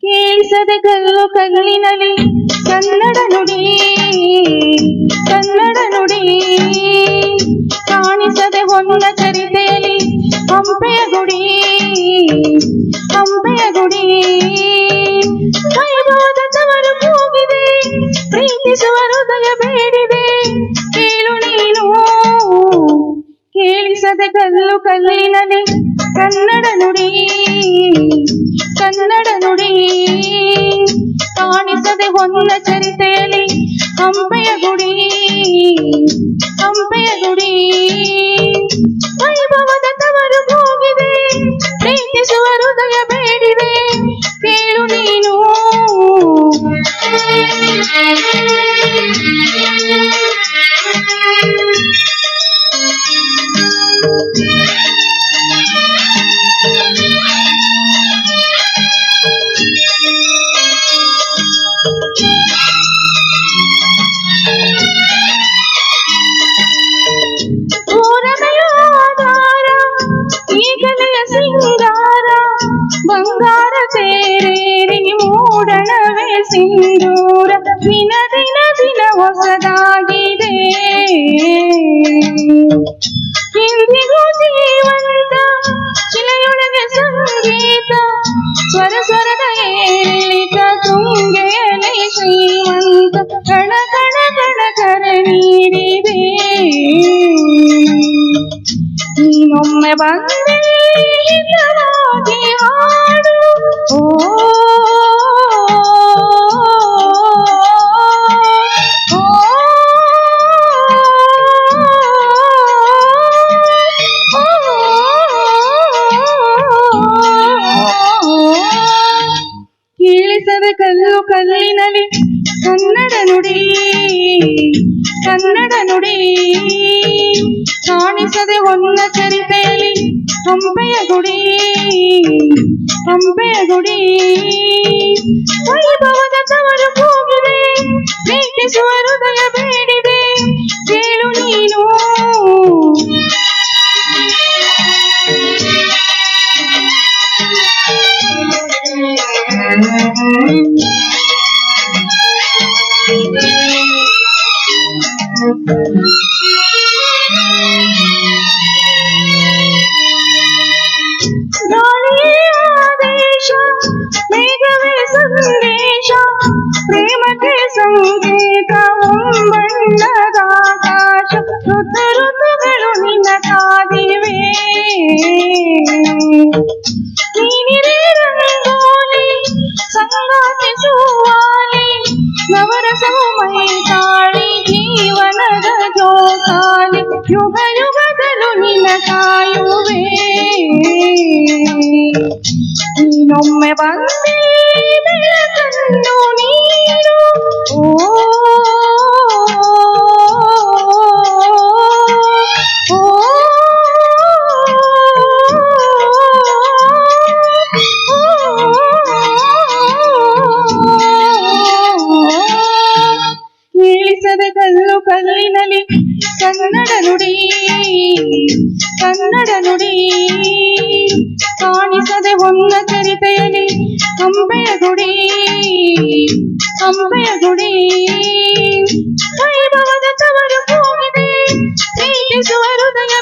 ಕೇಳಿಸದೆ ಕಲ್ಲು ಕಲ್ಲಿನಲ್ಲಿ ಕನ್ನಡ ನುಡಿ, ಕನ್ನಡ ನುಡಿ. ಕಾಣಿಸದೆ ಹೊನ್ನ ಚರಿತೆಯಲ್ಲಿ ಹಂಪೆಯ ಗುಡಿ, ಹಂಪೆಯ ಗುಡಿ. ವೈಭವದ ತವರು ಕೂಗಿದೆ, ಪ್ರೀತಿಸುವ ಹೃದಯ ಬೇಡಿದೆ, ಕೇಳು ನೀನು. ಕೇಳಿಸದೆ ಕಲ್ಲು ಕಲ್ಲಿನಲ್ಲಿ ಕನ್ನಡ ನುಡಿ, ಕನ್ನಡ ನುಡಿ. ಕಾಣಿಸದೆ ಹೊನ್ನ ಚರಿತೆಯಲ್ಲಿ ಹಂಪೆಯ ಗುಡಿ, ಹಂಪೆಯ ಗುಡಿ. ವೈಭವದ ತವರು ಹೋಗಿದೆ, ಪ್ರೀತಿಸುವ ಹೃದಯ ಬೇಡಿದೆ, ಕೇಳು ನೀನು. ಸಿಂಗಾರ ಬಂಗಾರ ತೇರೇರಿ ಮೂಡಣವೇ ಸಿಂಧೂರ, ದಿನ ದಿನ ದಿನ ಹೊಸದಾಗಿದೆ. ಇಂದಿಗೂ ಜೀವಂತ ಶಿಲೆಯೊಳಗೆ ಸಂಗೀತ, ಸ್ವರ ಸ್ವರದ ಏರಿಳಿತ, ತುಂಗೆಯಲಿ ಶ್ರೀಮಂತ, ಕಣ ಕಣ ಕಣ ಕರೆ ನೀಡಿದೆ. ನೀನೊಮ್ಮೆ ಬಂದೆ ಹಿತವಾಗಿ ಹಾಡು, ಓ ಕೇಳಿಸದೆ ಕಲ್ಲು ಕಲ್ಲಿನಲ್ಲಿ ಕನ್ನಡ ನುಡಿ, ಕನ್ನಡ ನುಡಿ. ಕಾಣಿಸದೆ ಹೊನ್ನ ಚರಿತೆಯಲ್ಲಿ ಹಂಪೆಯ ಗುಡಿ, ಹಂಪೆಯ ಗುಡಿ. ವೈಭವದ ತವರು ಹೋಗಿದೆ, ಪ್ರೀತಿಸುವ ಹೃದಯ ಬೇಡಿದೆ, ಕೇಳು ನೀನು. ಗಾಳಿಯೇ ಆದೇಶ, ಮೇಘವೇ ಸಂದೇಶ, ಪ್ರೇಮಕ್ಕೆ ಸಂಕೇತ ಬಣ್ಣದ ಆಕಾಶ. ಋತು ಋತುಗಳು ನಿನ್ನ ಕಾದಿವೆ, ನೀನಿರೇ ರಂಗೋಲಿ ಸಂಗಾತಿ ಸುವಾಲಿ, ನವರಸವು ಮೈ ತಾಳಿ ಜೀವನದ ಜೋಕಾಲಿ. ಯುಗ ಯುಗದಲು ನಿನ್ನ ಕಾಯುವೆ, ನೀನೊಮ್ಮೆ ಬಂದೆ ಬೆಳಕನ್ನು ನೀನು, ಓ ಕೇಳಿಸದೆ ಕಲ್ಲು ಕಲ್ಲಿನಲ್ಲಿ ಕನ್ನಡ ನುಡಿ, ಕನ್ನಡ ನುಡಿ. ಕಾಣಿಸದೆ ಹೊನ್ನ ಚರಿತೆಯಲ್ಲಿ ಹಂಪೆಯ ಗುಡಿ, ಹಂಪೆಯ ಗುಡಿ. ವೈಭವದ ತವರು ಹೋಗಿದೆ, ಪ್ರೀತಿಸುವ ಹೃದಯ